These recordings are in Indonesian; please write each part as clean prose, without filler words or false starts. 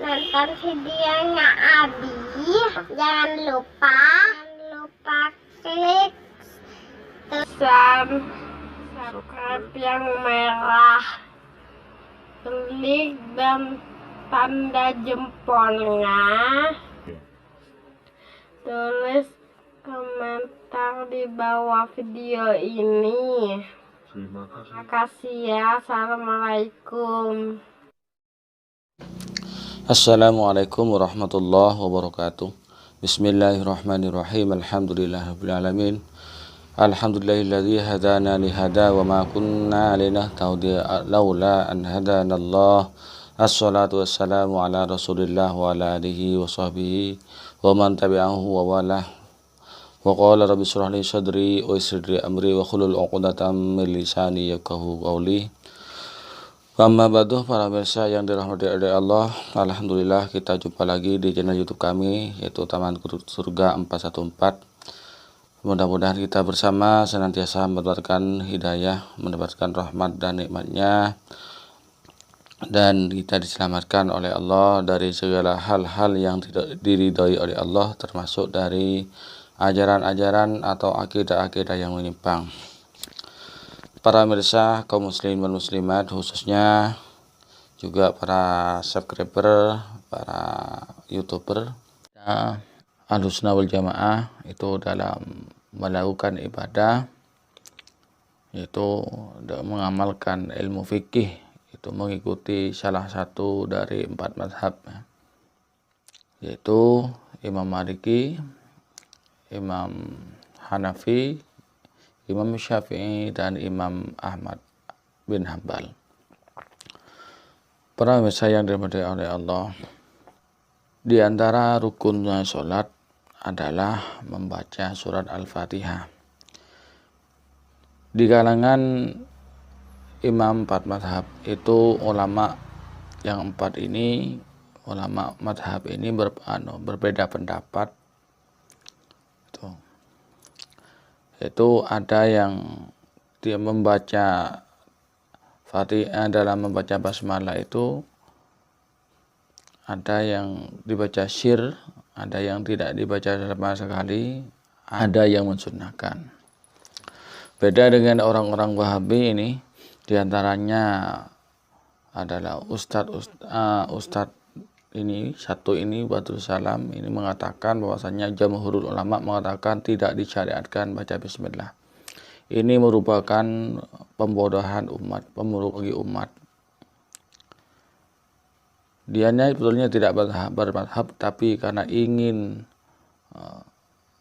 nonton videonya Abi. Jangan lupa klik subscribe yang merah, klik dan tanda jempolnya, tulis komentar di bawah video ini. Terima kasih ya. Assalamualaikum. Assalamualaikum warahmatullahi wabarakatuh. Bismillahirrahmanirrahim. Alhamdulillahirrahmanirrahim. Alhamdulillahilladzi hadana lihada wa ma kunna linahtadiya laula an hadana Allah. Assalatu wassalamu ala rasulillah wa ala alihi wa sahbihi wa man tabi'ahu wa walah. Wa qala rabbi shrah li sadri wa yassir li amri wa hlul 'uqdatam min lisani yafqahu qawli. Amma ba'du, para pemirsa yang dirahmati oleh Allah, alhamdulillah kita jumpa lagi di channel YouTube kami, yaitu Taman Surga 414. Mudah-mudahan kita bersama senantiasa mendapatkan hidayah, mendapatkan rahmat dan nikmatnya, dan kita diselamatkan oleh Allah dari segala hal-hal yang tidak diridhoi oleh Allah, termasuk dari ajaran-ajaran atau akidah-akidah yang menyimpang. Para pemirsa, kaum muslimin dan muslimat, khususnya juga para subscriber, para youtuber Ahlussunnah wal Jamaah, itu dalam melakukan ibadah, yaitu mengamalkan ilmu fikih, itu mengikuti salah satu dari 4 mazhab, yaitu Imam Maliki, Imam Hanafi, Imam Syafi'i, dan Imam Ahmad bin Hanbal. Para pemirsa yang dirahmati oleh Allah, di antara rukunnya sholat adalah membaca surat Al-Fatihah. Di kalangan imam 4 mazhab itu, ulama yang 4 ini, ulama mazhab ini berbeda pendapat. Itu ada yang dia membaca Fatihah, dalam membaca basmalah itu ada yang dibaca syir, ada yang tidak dibaca sama sekali, ada yang mensunnahkan. Beda dengan orang-orang Wahabi ini, diantaranya adalah Ustadz ini satu ini, Badrul Salam, ini mengatakan bahwasanya jamhurul ulama mengatakan tidak disyariatkan baca bismillah. Ini merupakan pembodohan umat, memerugi umat. Dianya sebetulnya tidak bermadhab, tapi karena ingin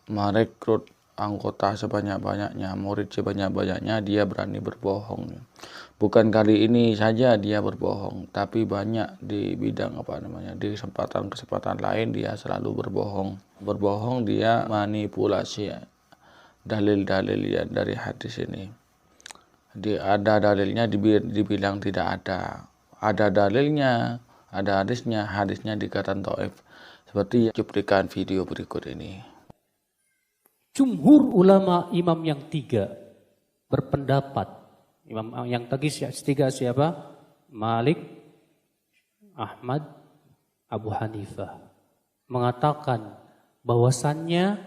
merekrut anggota sebanyak-banyaknya, murid sebanyak-banyaknya, dia berani berbohong. Bukan kali ini saja dia berbohong, tapi banyak di bidang di kesempatan lain dia selalu berbohong. Berbohong, dia manipulasi dalil-dalil ya dari hadis ini. Ada dalilnya dibilang tidak ada. Ada dalilnya, ada hadisnya dikatakan dhaif. Seperti cuplikan video berikut ini. Jumhur ulama imam yang 3 berpendapat. Imam yang tiga siapa? Malik, Ahmad, Abu Hanifah. Mengatakan bahwasannya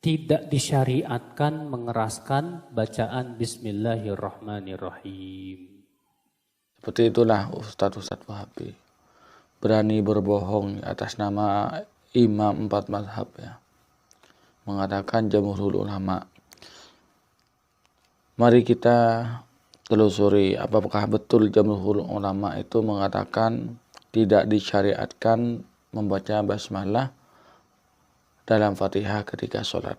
tidak disyariatkan mengeraskan bacaan Bismillahirrahmanirrahim. Seperti itulah Ustadz Wahabi. Berani berbohong atas nama imam 4 mazhab ya. Mengatakan jamhurul ulama. Mari kita telusuri apakah betul jamhurul ulama itu mengatakan tidak disyariatkan membaca basmalah dalam Fatihah ketika sholat.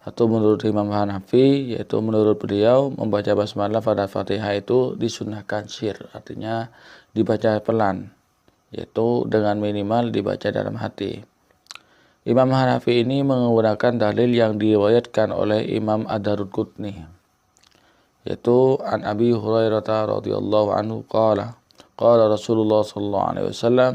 Atau menurut Imam Hanafi, yaitu menurut beliau membaca basmalah pada Fatihah itu disunnahkan syir, artinya dibaca pelan, yaitu dengan minimal dibaca dalam hati. Imam Hanafi ini menggunakan dalil yang diriwayatkan oleh Imam Ad-Darqutni, yaitu an Abi Hurairah radhiyallahu anhu qala Rasulullah sallallahu alaihi wasallam,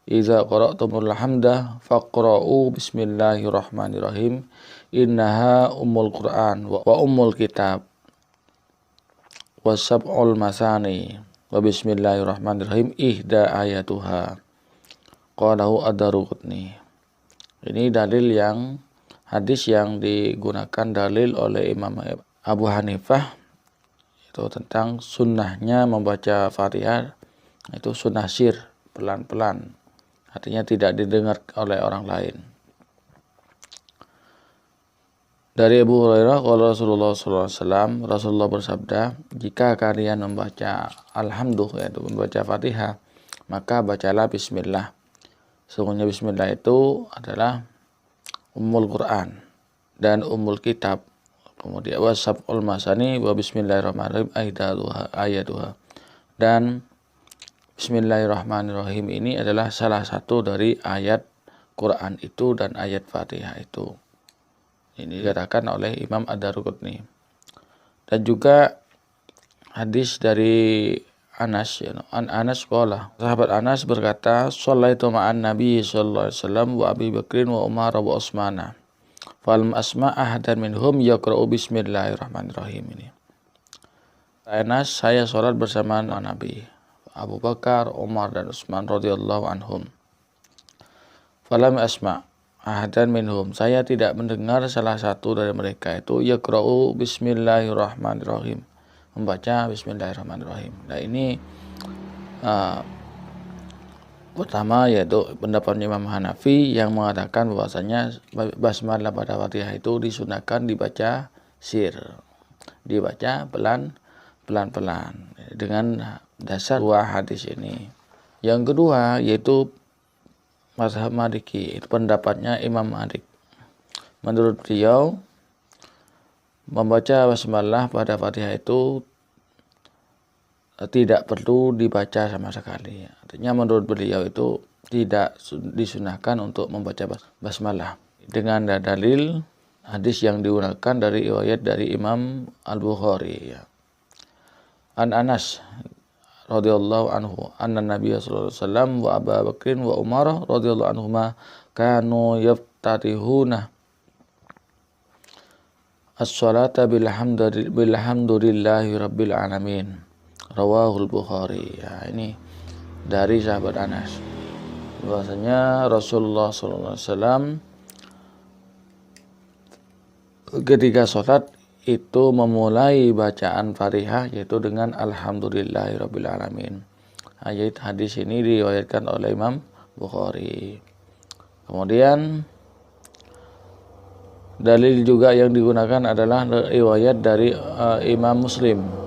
"Idza qara'tumul hamda faqra'u bismillahirrahmanirrahim, innaha ummul Qur'an wa ummul kitab wa sab'ul masani." wa bismillahirrahmanirrahim ihda ayatuha qalahu ad-Daruqutni. Ini hadis yang digunakan dalil oleh Imam Abu Hanifah itu tentang sunnahnya membaca Fatihah, itu sunnah sir, pelan-pelan, artinya tidak didengar oleh orang lain. Dari Abu Hurairah qala Rasulullah SAW, Rasulullah bersabda, jika kalian membaca alhamdulillah, yaitu membaca Fatihah, maka bacalah bismillah. Sesungguhnya bismillah itu adalah Ummul Quran dan Ummul Kitab. Kemudian wasab'ul masani wa bismillahirrahmanirrahim ayatuha. Dan bismillahirrahmanirrahim ini adalah salah satu dari ayat Quran itu dan ayat Fatihah itu. Ini dikatakan oleh Imam Ad-Daruqutni. Dan juga hadis dari Anas, Anas qala, sahabat Anas berkata, shallaitu ma'an Nabi sallallahu alaihi wasallam wa Abi Bakrin wa Umar wa Utsmana. Falam asma' ahadan minhum yaqra'u bismillahirrahmanirrahim. Ini. Anas, saya salat bersama Nabi, Abu Bakar, Umar dan Utsman radhiyallahu anhum. Falam asma' ahadan minhum, saya tidak mendengar salah satu dari mereka itu yaqra'u bismillahirrahmanirrahim, membaca bismillahirrahmanirrahim. Nah ini pertama yaitu pendapat Imam Hanafi yang mengatakan bahwasanya basmalah pada Fatihah itu disunahkan dibaca sir, dibaca pelan-pelan dengan dasar dua hadis ini. Yang kedua yaitu mazhab Maliki, itu pendapatnya Imam Malik. Menurut beliau membaca basmalah pada Fatihah itu tidak perlu dibaca sama sekali. Artinya menurut beliau itu tidak disunahkan untuk membaca basmalah. Dengan dalil hadis yang digunakan dari riwayat dari Imam Al-Bukhari. An Anas radhiyallahu anhu anna Nabi sallallahu alaihi wasallam wa Abu Bakrin wa Umar radhiyallahu anhuma kanu yaftatihuna as-salata bilhamdulillahi rabbil alamin. Rawahul Bukhari. Ya, ini dari sahabat Anas. Bahwasanya Rasulullah SAW ketika sholat itu memulai bacaan Fatihah yaitu dengan alhamdulillahirabbil alamin. Ayat hadis ini diriwayatkan oleh Imam Bukhari. Kemudian dalil juga yang digunakan adalah riwayat dari Imam Muslim.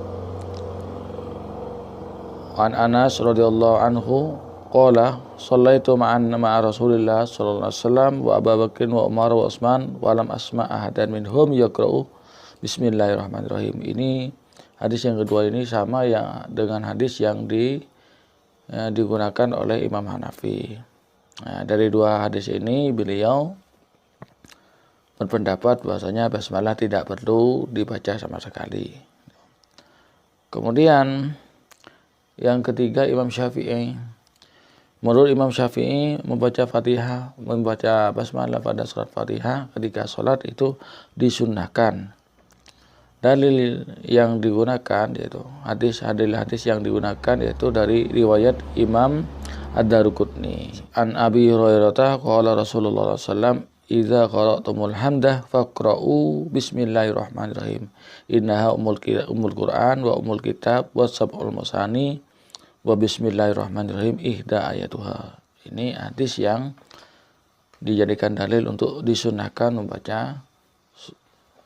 An Anas radhiyallahu anhu qala shallaitu ma'a Rasulillah sallallahu alaihi wasallam wa Abu Bakrin wa Umar wa Utsman wa lam asma' ahadan minhum yaqra'u bismillahirrahmanirrahim. Ini hadis yang kedua ini sama yang dengan hadis yang digunakan oleh Imam Hanafi. Nah, dari dua hadis ini beliau berpendapat bahwasanya basmalah tidak perlu dibaca sama sekali. Kemudian yang ketiga Imam Syafi'i. Menurut Imam Syafi'i membaca basmalah pada surat Fatihah ketika sholat itu disunnahkan. Dalil yang digunakan yaitu hadis yang digunakan yaitu dari riwayat Imam Ad-Daruqutni. An Abi Hurairah qala Rasulullah sallallahu alaihi wasallam idza qara'tumul hamdah faqra'u bismillahirrahmanirrahim. Innaha ummul Qur'an wa ummul kitab wa sab'ul masani wa bismillahirrahmanirrahim ihda ayatuha. Ini hadis yang dijadikan dalil untuk disunahkan membaca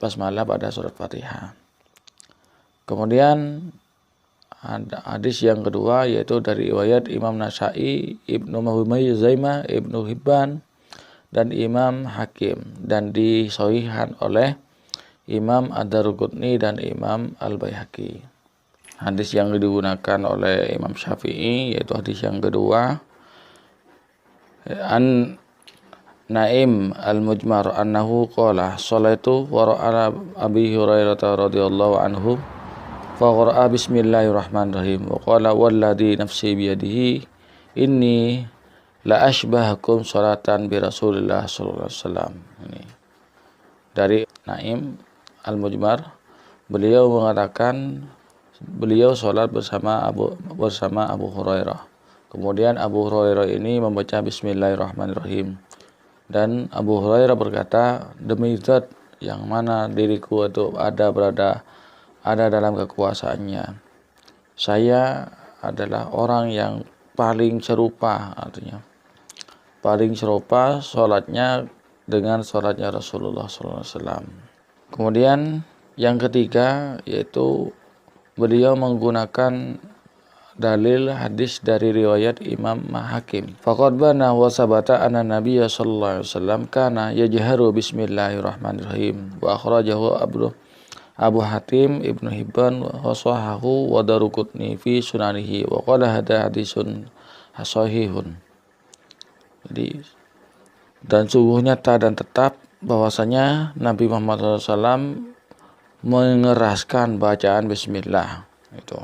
basmalah pada surat Fatihah. Kemudian hadis yang kedua yaitu dari riwayat Imam Nasa'i, Ibnu Huzaimah, Ibnu Hibban dan Imam Hakim dan disahihkan oleh Imam Ad-Daruqutni dan Imam Al-Baihaqi. Hadis yang digunakan oleh Imam Syafi'i yaitu hadis yang kedua an Naim al-Mujmar annahu qala sallaitu wara'a Abi Hurairah radhiyallahu anhu fa qara'a bismillahirrahmanirrahim wa qala walladzi nafsi biyadihi inni la ashbahakum salatan bi Rasulillah sallallahu alaihi wasallam. Ini dari Naim al-Mujmar, beliau mengatakan beliau sholat bersama Abu Hurairah. Kemudian Abu Hurairah ini membaca Bismillahirrahmanirrahim. Dan Abu Hurairah berkata, demi zat yang mana diriku itu ada dalam kekuasaannya, saya adalah orang yang paling serupa, artinya paling serupa sholatnya dengan sholatnya Rasulullah SAW. Kemudian yang ketiga yaitu beliau menggunakan dalil hadis dari riwayat Imam Hakim. Faqad bana wa sabata anna Nabiyya sallallahu alaihi wasallam kana yajharu bismillahirrahmanirrahim wa akhrajahu Abu Hatim Ibnu Hibban wa sahahu wa Daruqutni fi sunanihi wa qala hadha hadisun sahihun. Jadi, dan sungguh nyata dan tetap bahwasanya Nabi Muhammad SAW mengeraskan bacaan Bismillah itu.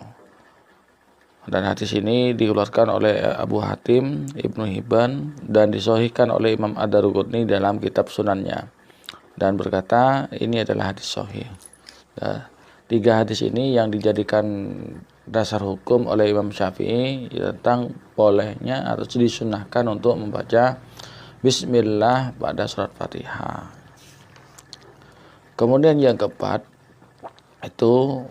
Dan hadis ini dikeluarkan oleh Abu Hatim Ibnu Hibban dan disahihkan oleh Imam Ad-Daruqutni dalam kitab Sunannya, dan berkata ini adalah hadis sahih. Nah, 3 hadis ini yang dijadikan dasar hukum oleh Imam Syafi'i tentang bolehnya atau disunahkan untuk membaca Bismillah pada surat Fatihah. Kemudian yang keempat itu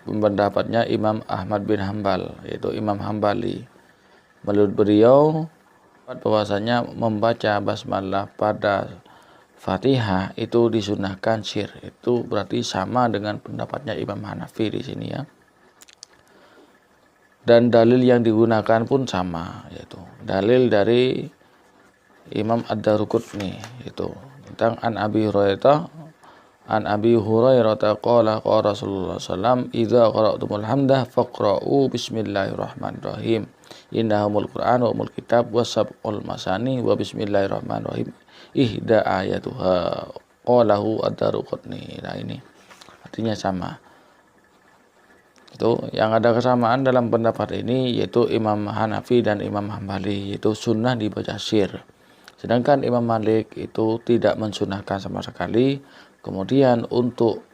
pendapatnya Imam Ahmad bin Hambal, yaitu Imam Hambali. Menurut beliau bahwasanya membaca basmalah pada Fatihah itu disunahkan sir. Itu berarti sama dengan pendapatnya Imam Hanafi di sini ya. Dan dalil yang digunakan pun sama, yaitu dalil dari Imam Ad-Daruqutni itu tentang An Abi Hurairah qala qala Rasulullah sallam idza qara'tumul hamdah faqra'u bismillahirrahmanirrahim innahumul qur'an wa umul kitab wa sab'ul masani wa bismillahirrahmanirrahim ihda ayatuha qalahu Ad-Daruqutni. Nah, ini artinya sama. Itu yang ada kesamaan dalam pendapat ini yaitu Imam Hanafi dan Imam Hambali, yaitu sunnah dibaca sir. Sedangkan Imam Malik itu tidak mensunahkan sama sekali. Kemudian untuk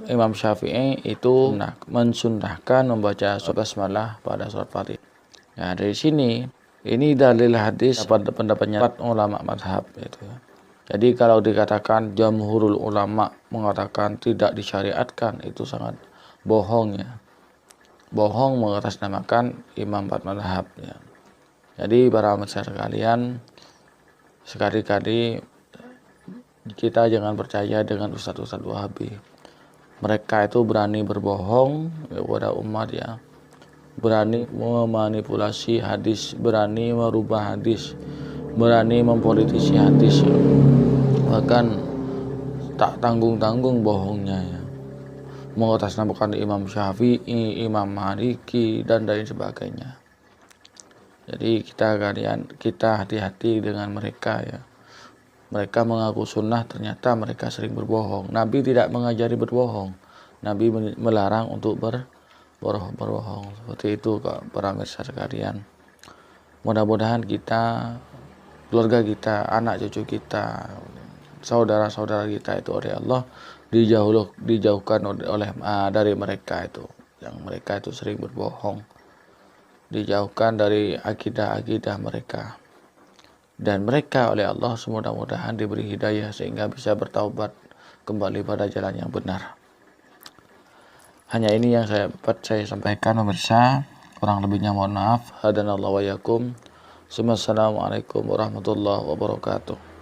Imam Syafi'i itu mensunahkan membaca surat basmalah pada surat Fatihah. Nah, dari sini ini dalil hadis pada pendapatnya ulama mazhab itu. Jadi kalau dikatakan jamhurul ulama mengatakan tidak disyariatkan, itu sangat bohong ya. Bohong mengatasnamakan imam empat mazhab ya. Jadi para masyarakat sekalian, sekali-kali kita jangan percaya dengan ustadz-ustadz Wahabi. Mereka itu berani berbohong kepada umat ya. Berani memanipulasi hadis, berani merubah hadis, berani mempolitisi hadis ya. Bahkan tak tanggung-tanggung bohongnya ya. Mengatasnamakan Imam Syafi'i, Imam Maliki dan lain sebagainya. Jadi kita hati-hati dengan mereka ya. Mereka mengaku sunnah, ternyata mereka sering berbohong. Nabi tidak mengajari berbohong. Nabi melarang untuk berbohong. Seperti itu para pemirsa sekalian. Mudah-mudahan kita, keluarga kita, anak cucu kita, saudara-saudara kita itu oleh Allah dijauhkan dari mereka itu, yang mereka itu sering berbohong. Dijauhkan dari akidah-akidah mereka. Dan mereka oleh Allah semudah-mudahan diberi hidayah sehingga bisa bertaubat kembali pada jalan yang benar. Hanya ini yang saya sampaikan pemirsa. Kurang lebihnya mohon maaf. Hadanallahu wa yakum. Assalamualaikum warahmatullahi wabarakatuh.